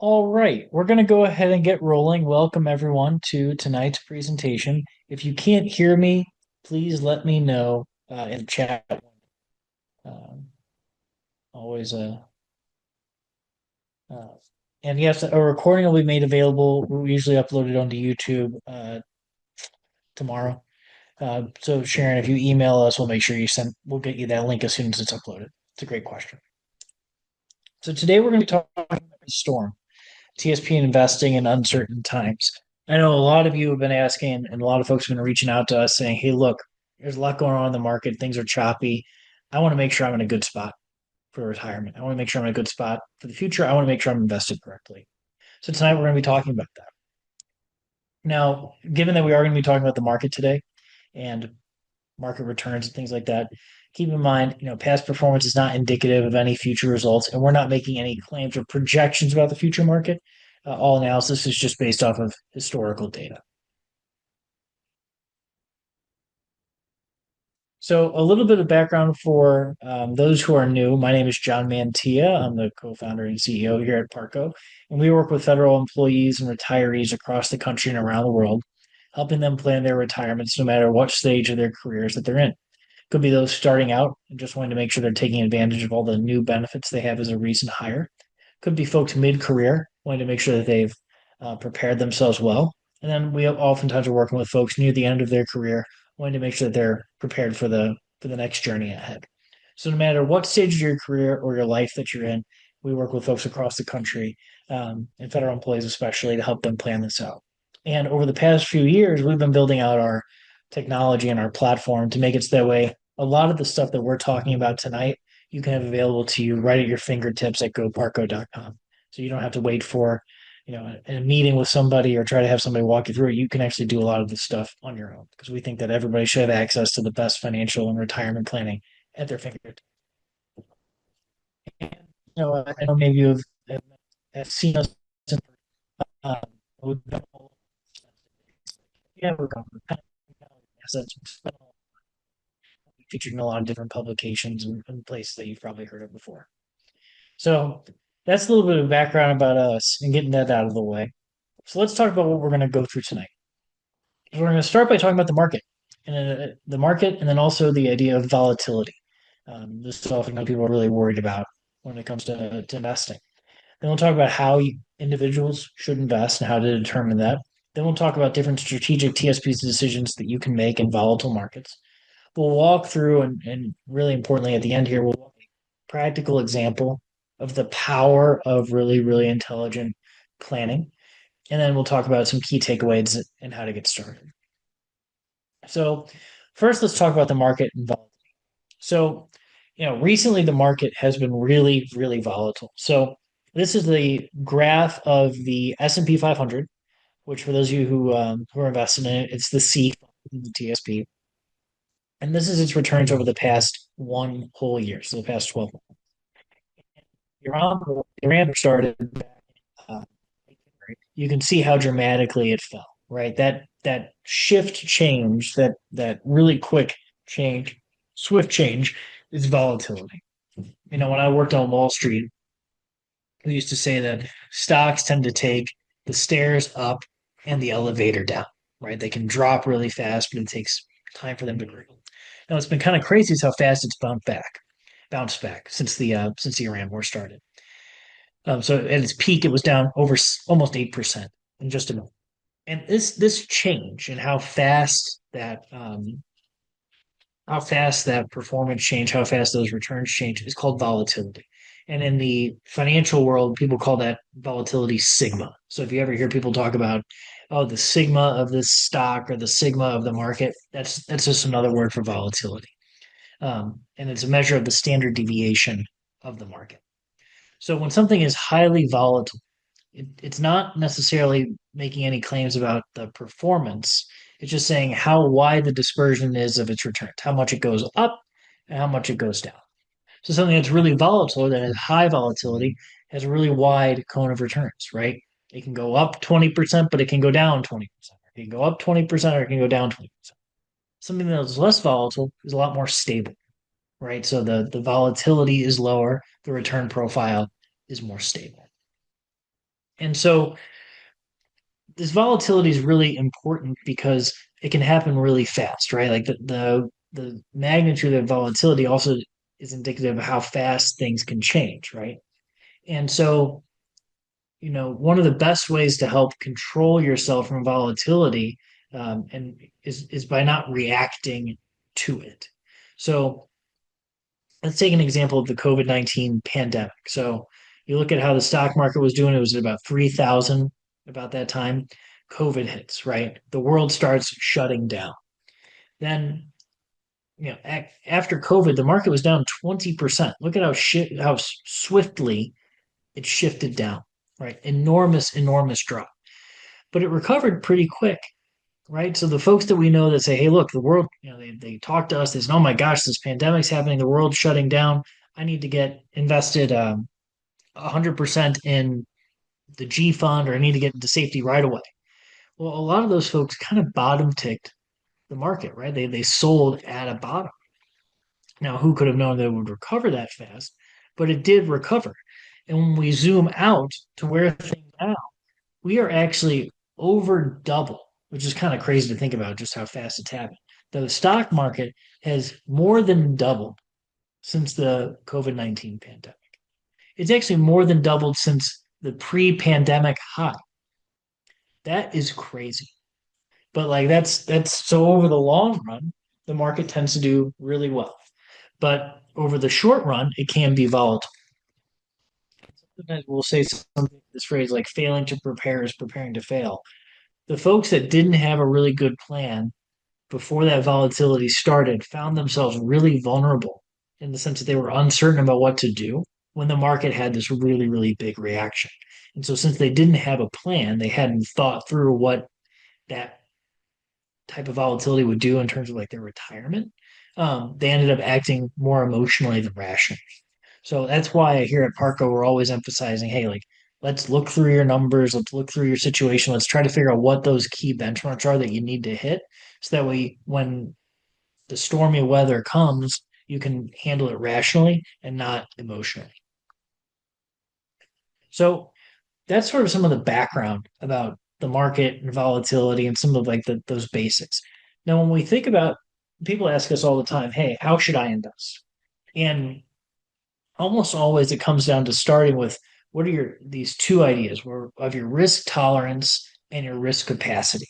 All right, we're going to go ahead and get rolling. Welcome everyone to tonight's presentation. If you can't hear me, please let me know in the chat. Um, always uh, and yes, a recording will be made available. We usually upload it onto YouTube tomorrow. So Sharon, if you email us, we'll make sure you send. We'll get you that link as soon as it's uploaded. It's a great question. So today we're going to be talking about the storm. TSP investing in uncertain times. I know a lot of you have been asking, and a lot of folks have been reaching out to us saying, hey, look, there's a lot going on in the market. Things are choppy. I want to make sure I'm in a good spot for retirement. I want to make sure I'm in a good spot for the future. I want to make sure I'm invested correctly. So tonight we're going to be talking about that. Now, given that we are going to be talking about the market today and market returns and things like that, keep in mind, past performance is not indicative of any future results, and we're not making any claims or projections about the future market. All analysis is just based off of historical data. So, a little bit of background for those who are new. My name is John Mantilla. I'm the co-founder and CEO here at Parco, and we work with federal employees and retirees across the country and around the world, helping them plan their retirements no matter what stage of their careers that they're in. Could be those starting out and just wanting to make sure they're taking advantage of all the new benefits they have as a recent hire. Could be folks mid-career wanting to make sure that they've prepared themselves well. And then we oftentimes are working with folks near the end of their career, wanting to make sure that they're prepared for the next journey ahead. So no matter what stage of your career or your life that you're in, we work with folks across the country, and federal employees especially, to help them plan this out. And over the past few years, we've been building out our technology and our platform to make it so that way a lot of the stuff that we're talking about tonight you can have available to you right at your fingertips at goparco.com. So you don't have to wait for, a meeting with somebody or try to have somebody walk you through it. You can actually do a lot of this stuff on your own because we think that everybody should have access to the best financial and retirement planning at their fingertips. And, I know maybe have seen us. Um, yeah, we're going assets featured in a lot of different publications and places that you've probably heard of before. So that's a little bit of background about us and getting that out of the way. So let's talk about what we're going to go through tonight. So we're going to start by talking about the market, and then also the idea of volatility. This is often what people are really worried about when it comes to investing. Then we'll talk about how individuals should invest and how to determine that. Then we'll talk about different strategic TSPs decisions that you can make in volatile markets. We'll walk through and really importantly at the end here, we'll walk a practical example of the power of really, really intelligent planning. And then we'll talk about some key takeaways and how to get started. So first, let's talk about the market and volatility. So, recently the market has been really, really volatile. So this is the graph of the S&P 500, which for those of you who are invested in it, it's the C, the TSP. And this is its returns over the past one whole year, so the past 12 months. Iran started uh, you can see how dramatically it fell, right? That shift change, that really quick change, swift change is volatility. When I worked on Wall Street, we used to say that stocks tend to take the stairs up and the elevator down, right? They can drop really fast, but it takes time for them to grow. Now it's been kind of crazy how fast it's bounced back since the Iran war started. So at its peak, it was down over almost 8% in just a moment. And this change and how fast that performance change, how fast those returns change is called volatility. And in the financial world, people call that volatility sigma. So if you ever hear people talk about, oh, the sigma of this stock or the sigma of the market, that's just another word for volatility. And it's a measure of the standard deviation of the market. So when something is highly volatile, it's not necessarily making any claims about the performance. It's just saying how wide the dispersion is of its returns, how much it goes up and how much it goes down. So something that's really volatile, that has high volatility, has a really wide cone of returns, right? It can go up 20%, but it can go down 20%. It can go up 20% or it can go down 20%. Something that is less volatile is a lot more stable, right? So the volatility is lower, the return profile is more stable. And so this volatility is really important because it can happen really fast, right? Like the magnitude of volatility also is indicative of how fast things can change, right? And so, one of the best ways to help control yourself from volatility and is by not reacting to it. So let's take an example of the COVID-19 pandemic. So you look at how the stock market was doing, it was at about 3,000 about that time. COVID hits, right? The world starts shutting down. Then, after COVID, the market was down 20%. Look at how swiftly it shifted down, right? Enormous, enormous drop. But it recovered pretty quick, right? So the folks that we know that say, hey, look, the world, they talk to us, they say, oh my gosh, this pandemic's happening, the world's shutting down. I need to get invested 100% in the G fund, or I need to get into safety right away. Well, a lot of those folks kind of bottom ticked the market, right? They sold at a bottom. Now, who could have known that it would recover that fast? But it did recover. And when we zoom out to where things are now, we are actually over double, which is kind of crazy to think about just how fast it's happened. The stock market has more than doubled since the COVID-19 pandemic. It's actually more than doubled since the pre-pandemic high. That is crazy. But like that's so over the long run, the market tends to do really well. But over the short run, it can be volatile. Sometimes we'll say something, this phrase like failing to prepare is preparing to fail. The folks that didn't have a really good plan before that volatility started found themselves really vulnerable in the sense that they were uncertain about what to do when the market had this really, really big reaction. And so, since they didn't have a plan, they hadn't thought through what that type of volatility would do in terms of like their retirement. They ended up acting more emotionally than rationally. So that's why here at Parco, we're always emphasizing, hey, like, let's look through your numbers, let's look through your situation, let's try to figure out what those key benchmarks are that you need to hit. So that way, when the stormy weather comes, you can handle it rationally and not emotionally. So that's sort of some of the background about the market and volatility and some of like those basics. Now, when we think about people ask us all the time, hey, how should I invest? And almost always it comes down to starting with what are these two ideas of your risk tolerance and your risk capacity.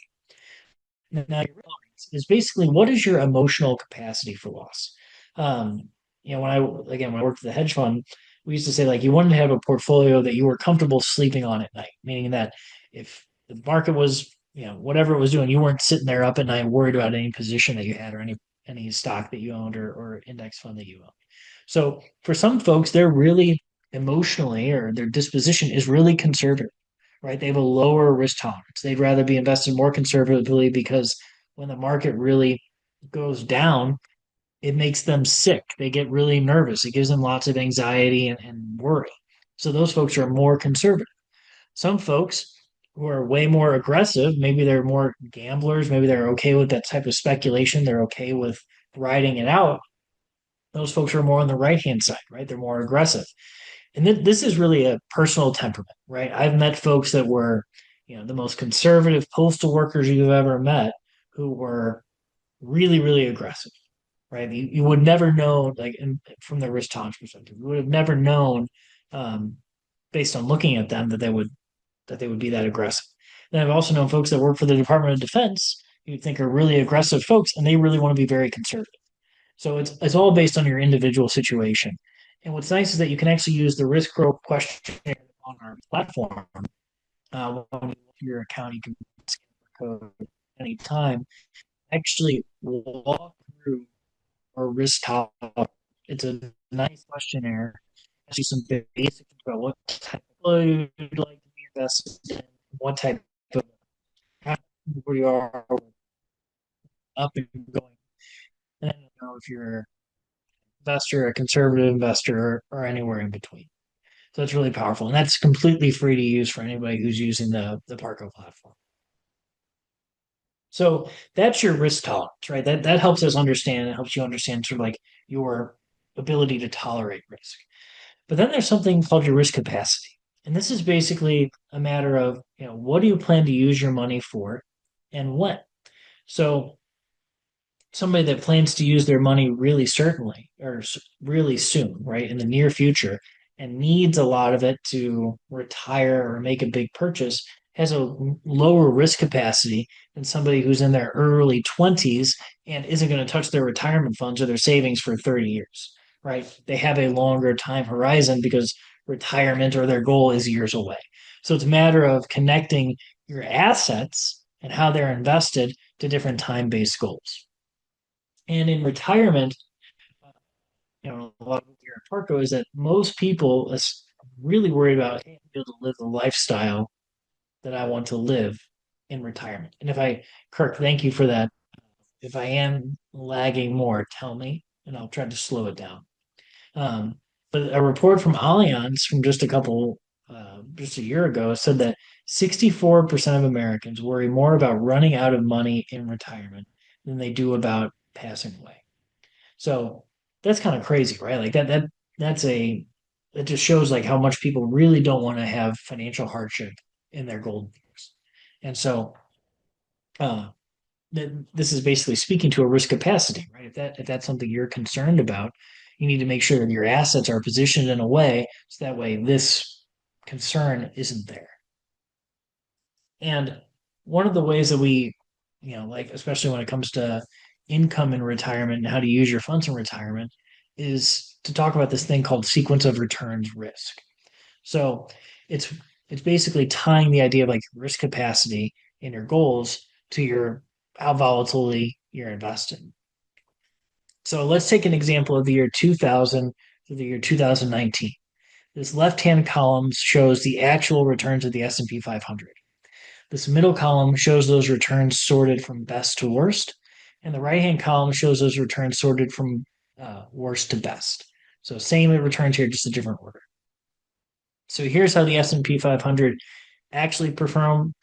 Now, your tolerance is basically what is your emotional capacity for loss. Um, when I worked at the hedge fund, we used to say like you wanted to have a portfolio that you were comfortable sleeping on at night, meaning that if the market was, whatever it was doing, you weren't sitting there up at night worried about any position that you had or any stock that you owned or index fund that you owned. So for some folks, they're really emotionally or their disposition is really conservative, right? They have a lower risk tolerance. They'd rather be invested more conservatively because when the market really goes down, it makes them sick. They get really nervous. It gives them lots of anxiety and worry. So those folks are more conservative. Some folks who are way more aggressive, maybe they're more gamblers, maybe they're okay with that type of speculation, they're okay with riding it out. Those folks are more on the right hand side, right? They're more aggressive. And this is really a personal temperament, right? I've met folks that were, the most conservative postal workers you've ever met who were really, really aggressive, right? You would never know, like from the risk tolerance perspective, you would have never known, um, based on looking at them, that they would be that aggressive. Then I've also known folks that work for the Department of Defense you think are really aggressive folks, and they really want to be very conservative. So it's all based on your individual situation. And what's nice is that you can actually use the risk growth questionnaire on our platform. When you look at your account, you can scan the code anytime. Actually, walk through our risk tolerance. It's a nice questionnaire. Actually, some basic about what type of you'd like to be invested in, what type of how you are up and going, and then if you're an investor, a conservative investor, or anywhere in between. So it's really powerful. And that's completely free to use for anybody who's using the Parco platform. So that's your risk tolerance, right? That helps us understand, it helps you understand sort of like your ability to tolerate risk. But then there's something called your risk capacity. And this is basically a matter of, what do you plan to use your money for and when? So somebody that plans to use their money really certainly or really soon, right, in the near future, and needs a lot of it to retire or make a big purchase has a lower risk capacity than somebody who's in their early 20s and isn't going to touch their retirement funds or their savings for 30 years, right? They have a longer time horizon because retirement or their goal is years away. So it's a matter of connecting your assets and how they're invested to different time-based goals. And in retirement, a lot of here in Parco is that most people are really worried about, hey, be able to live the lifestyle that I want to live in retirement. And Kirk, thank you for that. If I am lagging more, tell me, and I'll try to slow it down. Um, but a report from Allianz from just a year ago said that 64% of Americans worry more about running out of money in retirement than they do about passing away. So that's kind of crazy, right? Like that's a that just shows like how much people really don't want to have financial hardship in their golden years. And so uh this is basically speaking to a risk capacity, right? If that's something you're concerned about, you need to make sure that your assets are positioned in a way so that way this concern isn't there. And one of the ways that like especially when it comes to income in retirement and how to use your funds in retirement, is to talk about this thing called sequence of returns risk. So it's it's basically tying the idea of like risk capacity and your goals to your how volatility you're invested. So let's take an example of the year 2000 to the year 2019. This left-hand column shows the actual returns of the S&P 500. This middle column shows those returns sorted from best to worst, and the right-hand column shows those returns sorted from worst to best. So same returns here, just a different order. So here's how the S&P 500 actually performed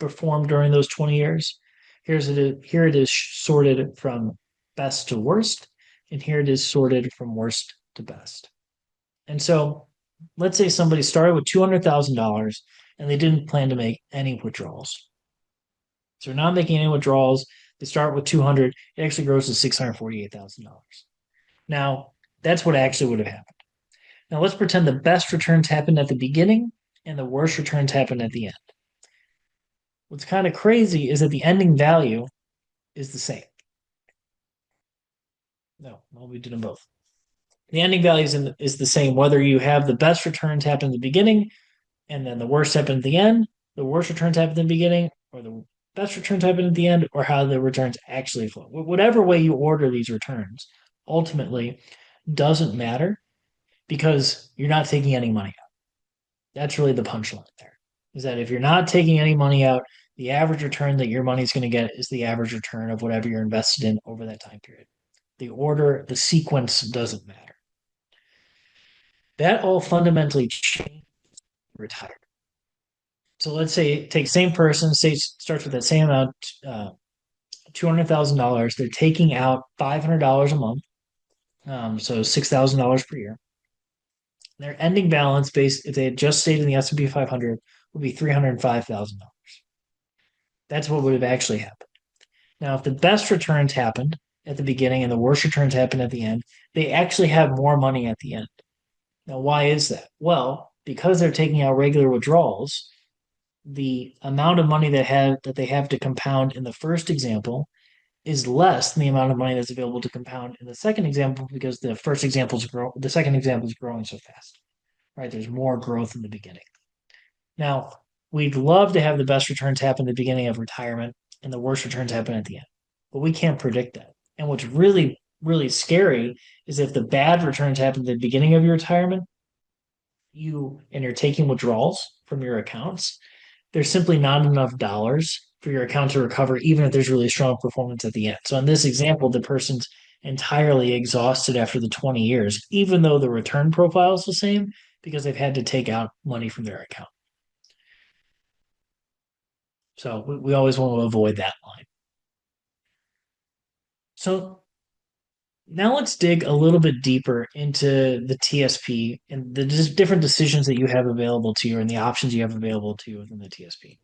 during those 20 years. Here it is sorted from best to worst, and here it is sorted from worst to best. And so let's say somebody started with $200,000 and they didn't plan to make any withdrawals. So they're not making any withdrawals. They start with 200. It actually grows to $648,000. Now, that's what actually would have happened. Now, let's pretend the best returns happened at the beginning and the worst returns happened at the end. What's kind of crazy is that the ending value is the same. No, well, we did them both. The ending value is the same whether you have the best returns happen at the beginning and then the worst happen at the end, the worst returns happen at the beginning, or the best returns happen at the end, or how the returns actually flow. Whatever way you order these returns ultimately doesn't matter because you're not taking any money out. That's really the punchline there. Is that if you're not taking any money out, the average return that your money's going to get is the average return of whatever you're invested in over that time period. The order, the sequence doesn't matter. That all fundamentally changed retired. So let's say take same person, say starts with that same amount, $200,000. They're taking out $500 a month, so $6,000 per year. Their ending balance, based if they had just stayed in the S&P 500, would be $305,000. That's what would have actually happened. Now, if the best returns happened at the beginning and the worst returns happened at the end, they actually have more money at the end. Now, why is that? Well, because they're taking out regular withdrawals, the amount of money that they have to compound in the first example is less than the amount of money that's available to compound in the second example because the second example is growing so fast. Right? There's more growth in the beginning. Now, we'd love to have the best returns happen at the beginning of retirement and the worst returns happen at the end. But we can't predict that. And what's really, really scary is if the bad returns happen at the beginning of your retirement, you're taking withdrawals from your accounts, there's simply not enough dollars for your account to recover, even if there's really strong performance at the end. So in this example, the person's entirely exhausted after the 20 years, even though the return profile is the same, because they've had to take out money from their account. So we always want to avoid that line. So Now let's dig a little bit deeper into the TSP and the different decisions that you have available to you and the options you have available to you within the TSP.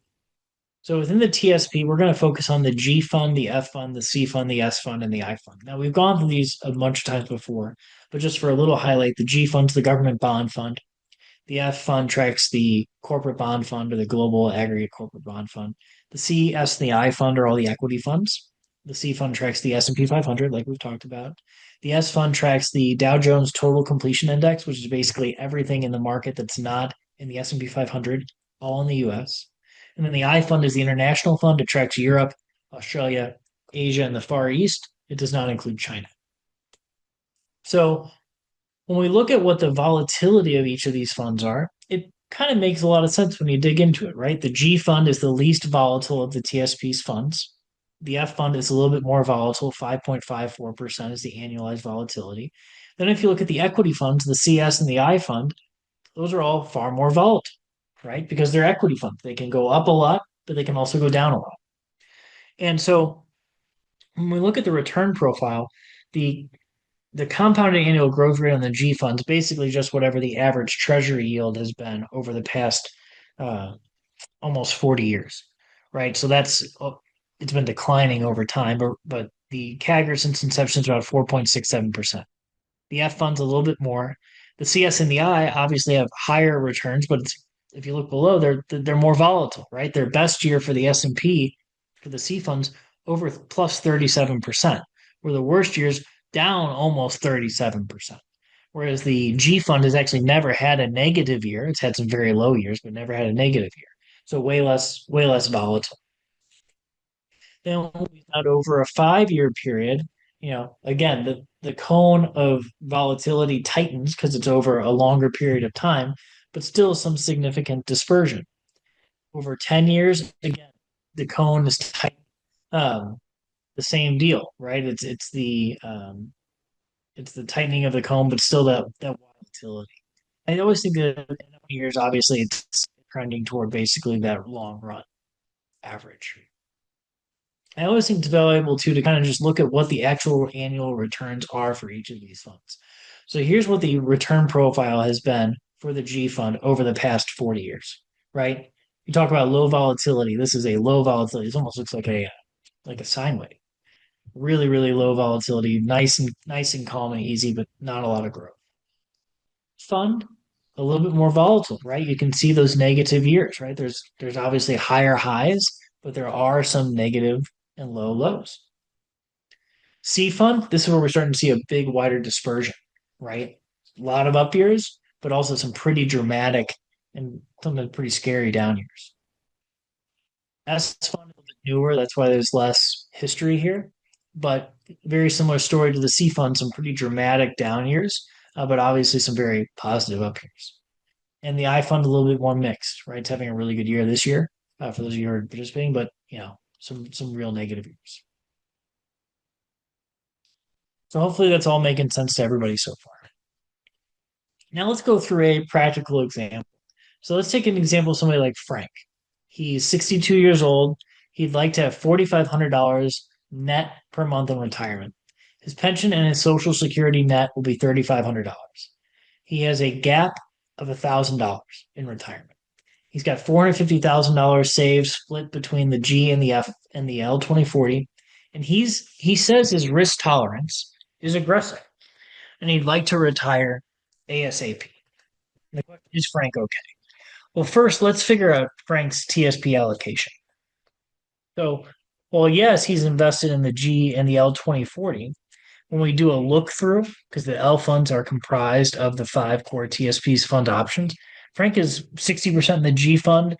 So within the TSP, we're going to focus on the G fund, the F fund, the C fund, the S fund, and the I fund. Now we've gone through these a bunch of times before, but just for a little highlight, the G fund's the government bond fund. The F fund tracks the corporate bond fund or the global aggregate corporate bond fund. The C, S, and the I fund are all the equity funds. The C fund tracks the S&P 500, like we've talked about. The S fund tracks the Dow Jones Total Completion Index, which is basically everything in the market that's not in the S&P 500, all in the US. And then the I fund is the international fund. It tracks Europe, Australia, Asia, and the Far East. It does not include China. So when we look at what the volatility of each of these funds are, it kind of makes a lot of sense when you dig into it, right? The G fund is the least volatile of the TSP's funds. The F fund is a little bit more volatile, 5.54% is the annualized volatility. Then if you look at the equity funds, the CS and the I fund, those are all far more volatile, right? Because they're equity funds. They can go up a lot, but they can also go down a lot. And so when we look at the return profile, the the compounded annual growth rate on the G funds basically just whatever the average treasury yield has been over the past uh, almost 40 years, right? So it's been declining over time, but the CAGR since inception is about 4.67%. The F funds a little bit more. The CS and the I obviously have higher returns, but if you look below, they're more volatile, right? Their best year for the S&P for the C funds over plus 37%, where the worst years down almost 37%. Whereas the G fund has actually never had a negative year. It's had some very low years, but never had a negative year. So way less volatile. Then out over a 5 year period, again, the cone of volatility tightens because it's over a longer period of time, but still some significant dispersion. Over 10 years, again, the cone is tight. Um, the same deal, right? It's the tightening of the cone, but still that volatility. I always think that in 20 years, obviously, it's trending toward basically that long run average. I always think it's valuable too to kind of just look at what the actual annual returns are for each of these funds. So here's what the return profile has been for the G fund over the past 40 years, right? You talk about low volatility. This is a low volatility. This almost looks like a sine wave. Really, really low volatility, nice and calm and easy, but not a lot of growth. Fund, a little bit more volatile, right? You can see those negative years, right? There's obviously higher highs, but there are some negative and low lows. C fund, this is where we're starting to see a big wider dispersion, right? A lot of up years, but also some pretty dramatic and sometimes pretty scary down years. S fund is a bit newer, that's why there's less history here, but very similar story to the C fund, some pretty dramatic down years, but obviously some very positive up years. And the I fund a little bit more mixed, right? It's having a really good year this year for those of you who are participating, but some real negative years. So hopefully that's all making sense to everybody so far. Now let's go through a practical example. So let's take an example of somebody like Frank. He's 62 years old. He'd like to have $4,500 net per month in retirement. His pension and his Social Security net will be $3,500. He has a gap of $1,000 in retirement. He's got $450,000 saved, split between the G and the F and the L 2040. And he says his risk tolerance is aggressive, and he'd like to retire ASAP. The question is, Frank okay? Well, first, let's figure out Frank's TSP allocation. So, well, yes, he's invested in the G and the L 2040. When we do a look through, because the L funds are comprised of the five core TSP's fund options, Frank is 60% in the G fund,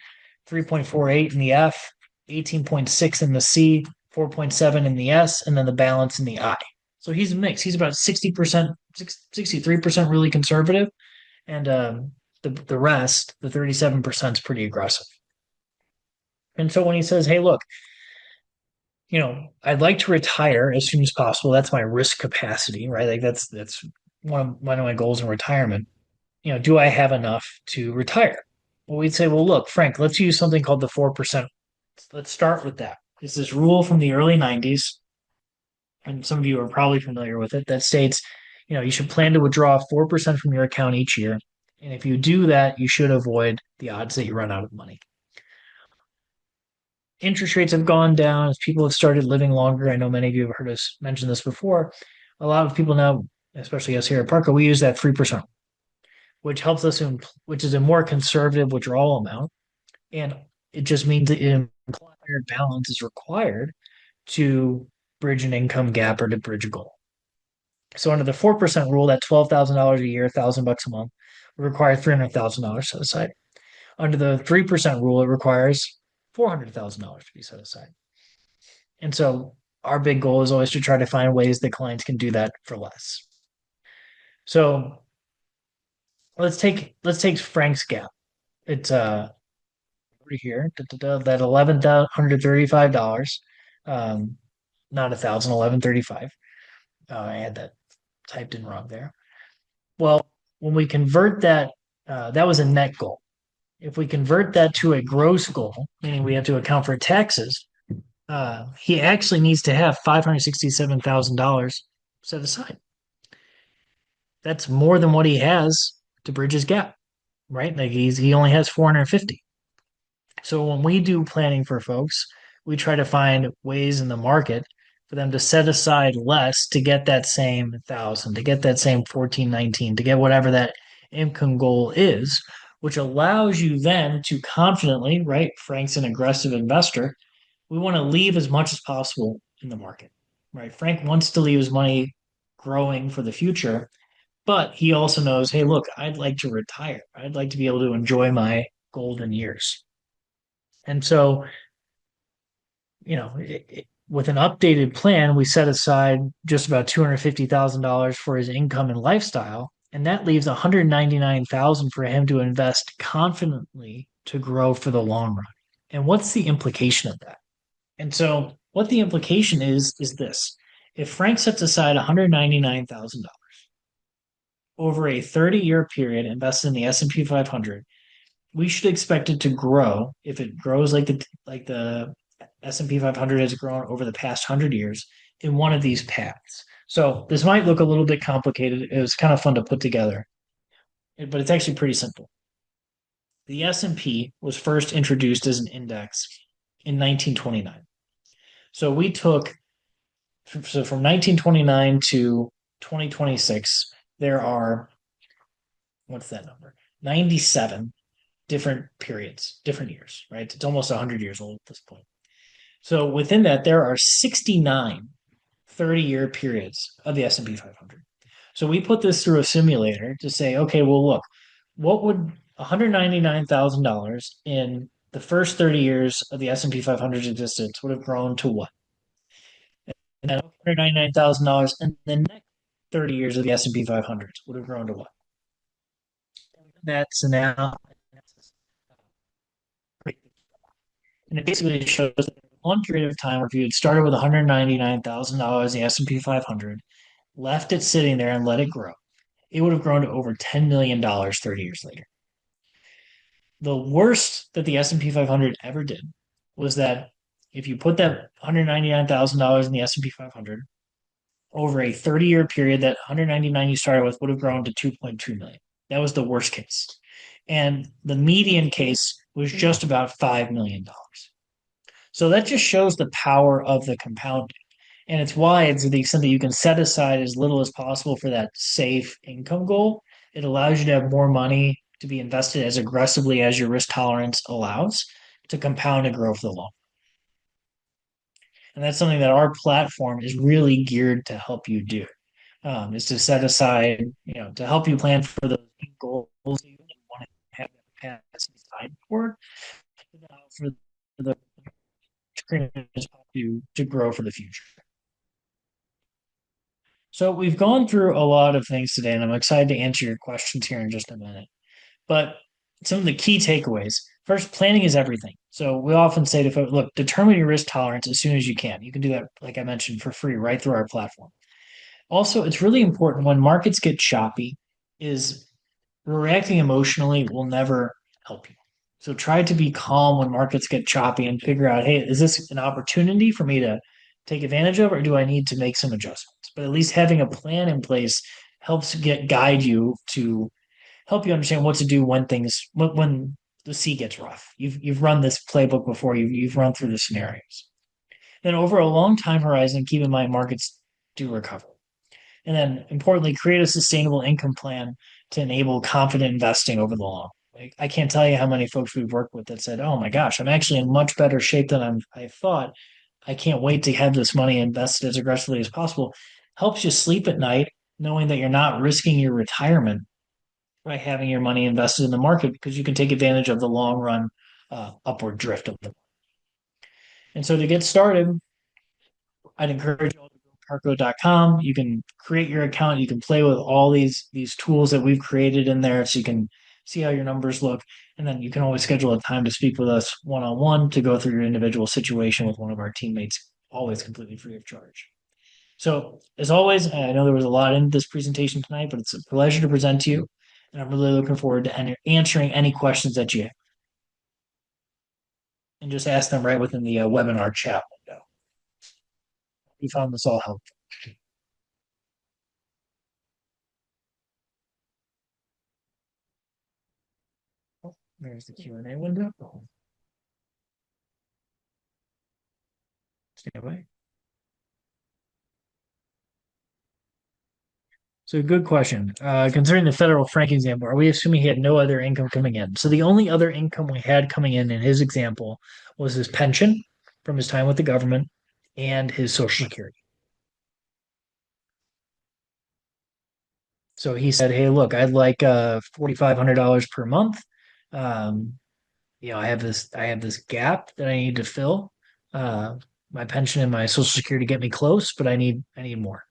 3.48 in the F, 18.6 in the C, 4.7 in the S, and then the balance in the I. So he's mixed. He's about 60%, 63% really conservative, and the rest, the 37% is pretty aggressive. And so when he says, "Hey, look, I'd like to retire as soon as possible. That's my risk capacity, right? Like that's one of my goals in retirement. Do I have enough to retire?" Well, we'd say, "Well, look, Frank, let's use something called the 4%. Let's start with that. It's this rule from the early 90s. and some of you are probably familiar with it, that states, you should plan to withdraw 4% from your account each year. And if you do that, you should avoid the odds that you run out of money. Interest rates have gone down as people have started living longer. I know many of you have heard us mention this before. A lot of people now, especially us here at Parco, we use that 3%, which helps us, which is a more conservative withdrawal amount. And it just means that an higher balance is required to bridge an income gap or to bridge a goal. So under the 4% rule, that $12,000 a year, 1,000 bucks a month, would require $300,000 set aside. Under the 3% rule, it requires $400,000 to be set aside. And so our big goal is always to try to find ways that clients can do that for less. So let's take Frank's gap. It's over here, that $1,135. Not 1,000, 1,135. I had that typed in wrong there. Well, when we convert that, that was a net goal. If we convert that to a gross goal, meaning we have to account for taxes, he actually needs to have $567,000 set aside. That's more than what he has to bridge his gap, right? Like he only has 450. So when we do planning for folks, we try to find ways in the market for them to set aside less to get that same 1,000, to get that same 1,419, to get whatever that income goal is, which allows you then to confidently, right? Frank's an aggressive investor. We want to leave as much as possible in the market, right? Frank wants to leave his money growing for the future, but he also knows, hey, look, I'd like to retire. I'd like to be able to enjoy my golden years. And so, with an updated plan, we set aside just about $250,000 for his income and lifestyle, and that leaves $199,000 for him to invest confidently to grow for the long run. And what's the implication of that? And so, what the implication is this: if Frank sets aside $199,000 over a 30-year period, invested in the S&P 500, we should expect it to grow. If it grows like the S&P 500 has grown over the past 100 years in one of these paths. So this might look a little bit complicated. It was kind of fun to put together, but it's actually pretty simple. The S&P was first introduced as an index in 1929. So we took from 1929 to 2026, there are, what's that number? 97 different periods, different years, right? It's almost 100 years old at this point. So within that, there are 69 30-year periods of the S&P 500. So we put this through a simulator to say, okay, well, look, what would $199,000 in the first 30 years of the S&P 500's existence would have grown to what? And then $199,000 in the next 30 years of the S&P 500 would have grown to what? That's now, and it basically shows that one period of time, if you had started with $199,000 in the S&P 500, left it sitting there and let it grow, it would have grown to over $10 million 30 years later. The worst that the S&P 500 ever did was that if you put that $199,000 in the S&P 500 over a 30-year period, that 199 you started with would have grown to 2.2 million. That was the worst case. And the median case was just about $5 million. So that just shows the power of the compounding. And it's why it's to the extent that you can set aside as little as possible for that safe income goal. It allows you to have more money to be invested as aggressively as your risk tolerance allows to compound and grow for the long. And that's something that our platform is really geared to help you do. Is to set aside, to help you plan for the goals that you want to have capacity side for the to grow for the future. So we've gone through a lot of things today, and I'm excited to answer your questions here in just a minute. But some of the key takeaways. First, planning is everything. So we often say to folks, look, determine your risk tolerance as soon as you can. You can do that, like I mentioned, for free right through our platform. Also, it's really important when markets get choppy, is reacting emotionally will never help you. So try to be calm when markets get choppy and figure out, hey, is this an opportunity for me to take advantage of, or do I need to make some adjustments? But at least having a plan in place helps get guide you to help you understand what to do when when the sea gets rough. You've run this playbook before. You've run through the scenarios. Then over a long time horizon, keep in mind markets do recover. And then importantly, create a sustainable income plan to enable confident investing over the long. Like, I can't tell you how many folks we've worked with that said, "Oh my gosh, I'm actually in much better shape than I thought. I can't wait to have this money invested as aggressively as possible." Helps you sleep at night knowing that you're not risking your retirement by having your money invested in the market because you can take advantage of the long run upward drift of them. And so to get started, I'd encourage you all to go to carco.com. You can create your account. You can play with all these tools that we've created in there so you can see how your numbers look. And then you can always schedule a time to speak with us one on one to go through your individual situation with one of our teammates, always completely free of charge. So, as always, I know there was a lot in this presentation tonight, but it's a pleasure to present to you. And I'm really looking forward to answering any questions that you have. And just ask them right within the webinar chat window. We found this all helpful. There's the Q&A window. Stay away. So good question. Concerning the federal Frank example, are we assuming he had no other income coming in? So the only other income we had coming in his example was his pension from his time with the government and his Social Security. So he said, "Hey, look, I'd like $4,500 per month. Um, I have this gap that I need to fill. Uh, my pension and my Social Security get me close, but I need more.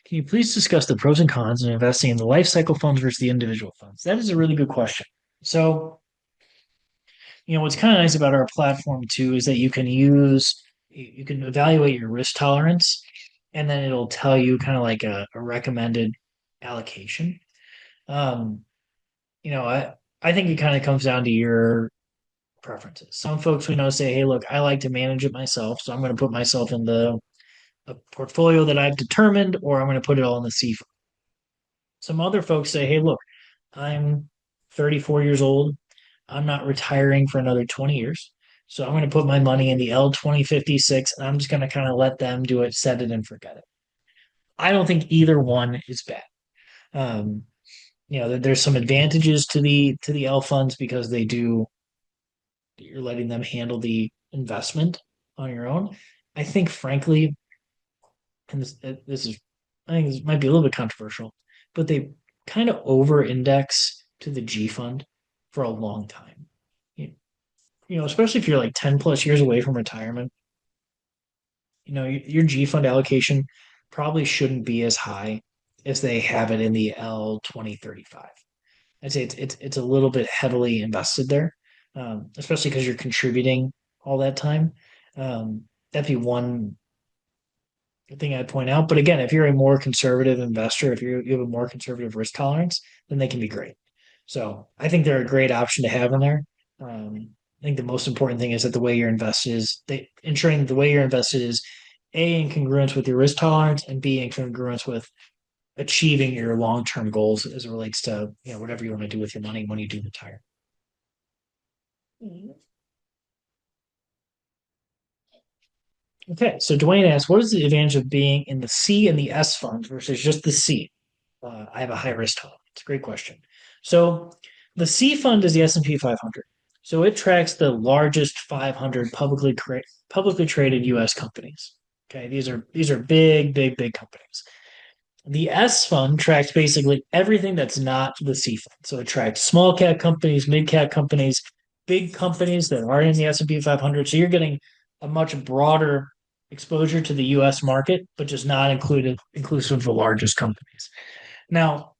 Can you please discuss the pros and cons of investing in the life cycle funds versus the individual funds?" That is a really good question. So, what's kind of nice about our platform too is that you can evaluate your risk tolerance, and then it'll tell you kind of like a recommended allocation. Um, I think it kind of comes down to your preferences. Some folks we know say, "Hey, look, I like to manage it myself, so I'm going to put myself in the a portfolio that I've determined, or I'm going to put it all in the C fund." Some other folks say, "Hey, look, I'm 34 years old. I'm not retiring for another 20 years. So I'm going to put my money in the L2056 and I'm just going to kind of let them do it, set it and forget it." I don't think either one is bad. Um, there's some advantages to the L funds because you're letting them handle the investment on your own. I think frankly, and this is I think this might be a little bit controversial, but they kind of over index to the G fund for a long time. You, especially if you're like 10 plus years away from retirement, your G fund allocation probably shouldn't be as high as they have it in the L2035. I'd say it's a little bit heavily invested there, especially because you're contributing all that time. That'd be one thing I'd point out. But again, if you're a more conservative investor, if you have a more conservative risk tolerance, then they can be great. So I think they're a great option to have in there. I think the most important thing is that the way you're invested is ensuring that the way you're invested is A, in congruence with your risk tolerance, and B, in congruence with achieving your long-term goals as it relates to whatever you want to do with your money when you do retire. Okay, so Dwayne asks, what is the advantage of being in the C and the S funds versus just the C? I have a high risk tolerance. Great question. So the C fund is the S&P 500. So it tracks the largest 500 publicly traded U.S. companies. Okay, these are big, big, big companies. The S fund tracks basically everything that's not the C fund. So it tracks small cap companies, mid cap companies, big companies that are in the S&P 500. So you're getting a much broader exposure to the US market, but just not inclusive of the largest companies. Now,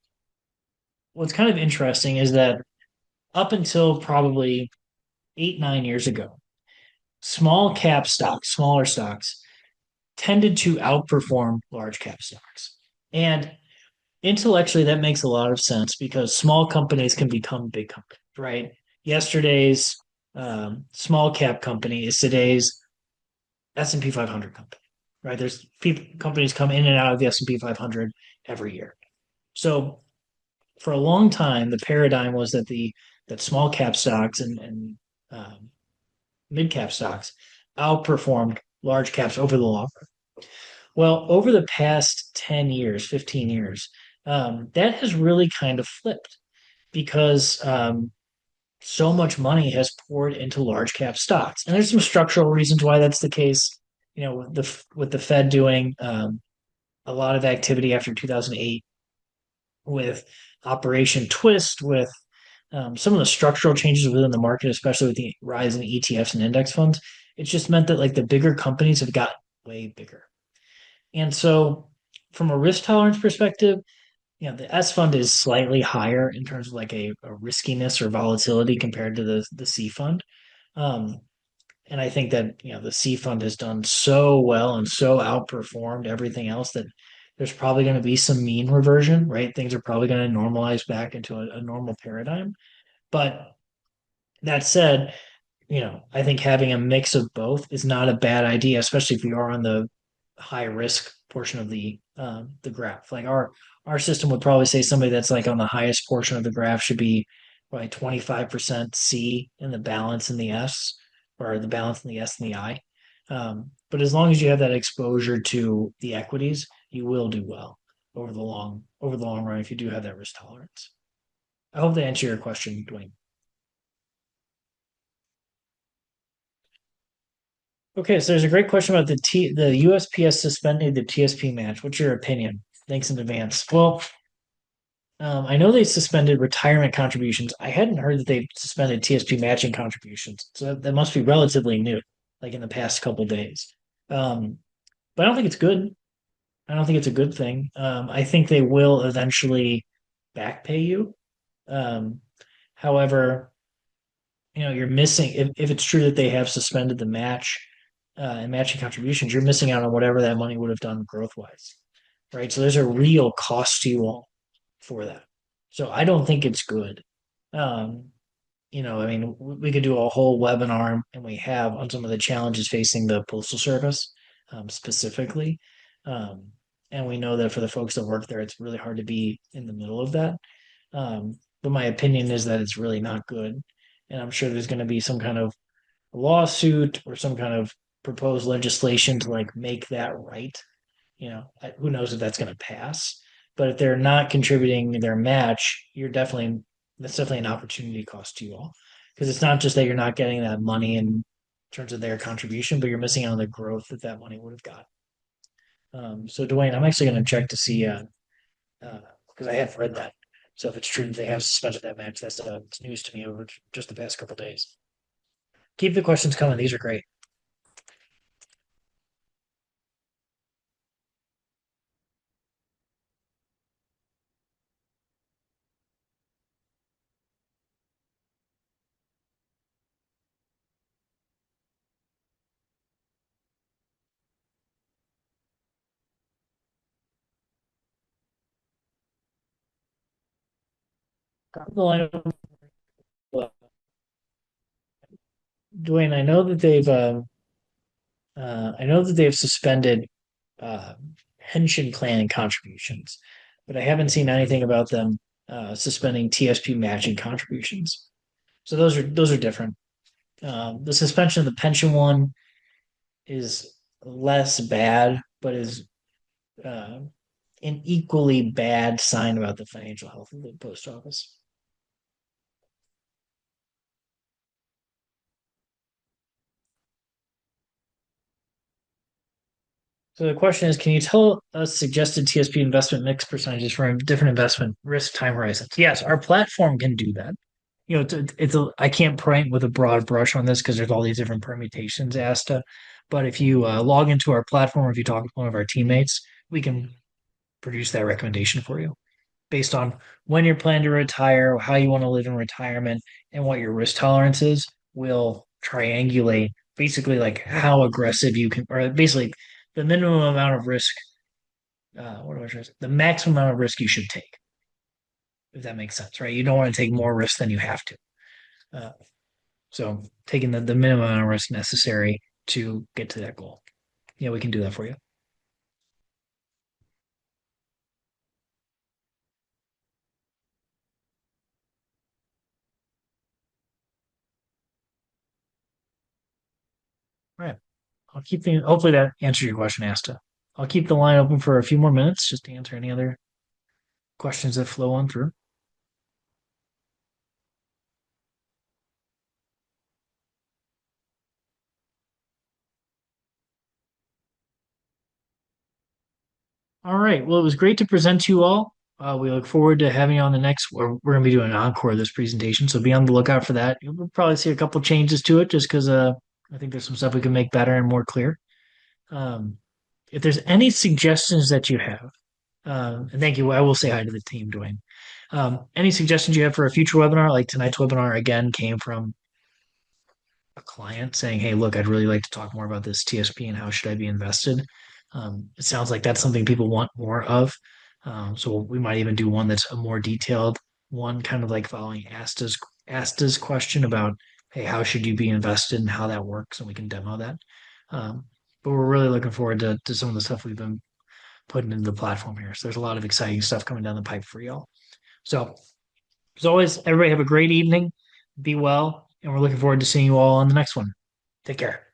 what's kind of interesting is that up until probably 8, 9 years ago, small cap stocks, smaller stocks, tended to outperform large cap stocks. And intellectually, that makes a lot of sense because small companies can become big companies, right? Yesterday's small cap company is today's S&P 500 company, right? There's people, companies come in and out of the S&P 500 every year. So for a long time, the paradigm was that the that small cap stocks and mid cap stocks outperformed large caps over the long run. Well, over the past 10 years, 15 years, that has really kind of flipped because so much money has poured into large cap stocks. And there's some structural reasons why that's the case. You know, with the Fed doing a lot of activity after 2008 with Operation Twist, with some of the structural changes within the market, especially with the rise in ETFs and index funds, it's just meant that like the bigger companies have got way bigger. And so from a risk tolerance perspective, you know, the S fund is slightly higher in terms of like a riskiness or volatility compared to the C fund. Um, and I think that, you know, the C fund has done so well and so outperformed everything else that there's probably going to be some mean reversion, right? Things are probably going to normalize back into a normal paradigm. But that said, you know, I think having a mix of both is not a bad idea, especially if you are on the high risk portion of the graph. Like our system would probably say somebody that's like on the highest portion of the graph should be probably 25% C and the balance in the S, or the balance in the S and the I. But as long as you have that exposure to the equities, you will do well over the long run if you do have that risk tolerance. I hope that answered your question, Dwayne. Okay, so there's a great question about the USPS suspending the TSP match. What's your opinion? Thanks in advance. Well, I know they suspended retirement contributions. I hadn't heard that they suspended TSP matching contributions, so that must be relatively new, like in the past couple days. Um, but I don't think it's good. I don't think it's a good thing. I think they will eventually back pay you. Um, However, you know, you're missing if it's true that they have suspended the match and matching contributions, you're missing out on whatever that money would have done growth wise, right? So there's a real cost to you all for that. So I don't think it's good. Um, you know, I mean, we could do a whole webinar, and we have, on some of the challenges facing the Postal Service specifically. Um, and we know that for the folks that work there, it's really hard to be in the middle of that. But my opinion is that it's really not good. And I'm sure there's going to be some kind of lawsuit or some kind of proposed legislation to like make that right. You know, who knows if that's going to pass? But if they're not contributing their match, that's definitely an opportunity cost to you all, because it's not just that you're not getting that money in terms of their contribution, but you're missing out on the growth that that money would have got. So Dwayne, I'm actually going to check to see because I hadn't read that. So if it's true that they have suspended that match, that's it's news to me over just the past couple of days. Keep the questions coming; these are great. The line Dwayne, I know that they've suspended uh, pension plan contributions, but I haven't seen anything about them suspending TSP matching contributions. So those are different. The suspension of the pension one is less bad, but is uh, an equally bad sign about the financial health of the post office. So the question is, can you tell us suggested TSP investment mix percentages for different investment risk time horizons? Yes, our platform can do that. You know, I can't paint with a broad brush on this because there's all these different permutations asked to, but if you log into our platform, or if you talk with one of our teammates, we can produce that recommendation for you based on when you're planning to retire, how you want to live in retirement, and what your risk tolerance is. We'll triangulate basically like how aggressive you can, or basically the minimum amount of risk. What do I try to say? The maximum amount of risk you should take, if that makes sense, right? You don't want to take more risk than you have to. Uh, so taking the minimum amount of risk necessary to get to that goal. Yeah, we can do that for you. All right. Hopefully that answered your question, Asta. I'll keep the line open for a few more minutes just to answer any other questions that flow on through. All right. Well, it was great to present to you all. We look forward to having you on the next. We're going to be doing an encore of this presentation, so be on the lookout for that. You'll probably see a couple changes to it, just because I think there's some stuff we can make better and more clear. Um, if there's any suggestions that you have, and thank you, I will say hi to the team, Dwayne. Any suggestions you have for a future webinar, like tonight's webinar again came from a client saying, "Hey, look, I'd really like to talk more about this TSP and how should I be invested." It sounds like that's something people want more of. So we might even do one that's a more detailed one, kind of like following Asta's question about, "Hey, how should you be invested and how that works?" And we can demo that. Um, but we're really looking forward to some of the stuff we've been putting into the platform here. So there's a lot of exciting stuff coming down the pipe for y'all. So as always, everybody have a great evening. Be well, and we're looking forward to seeing you all on the next one. Take care.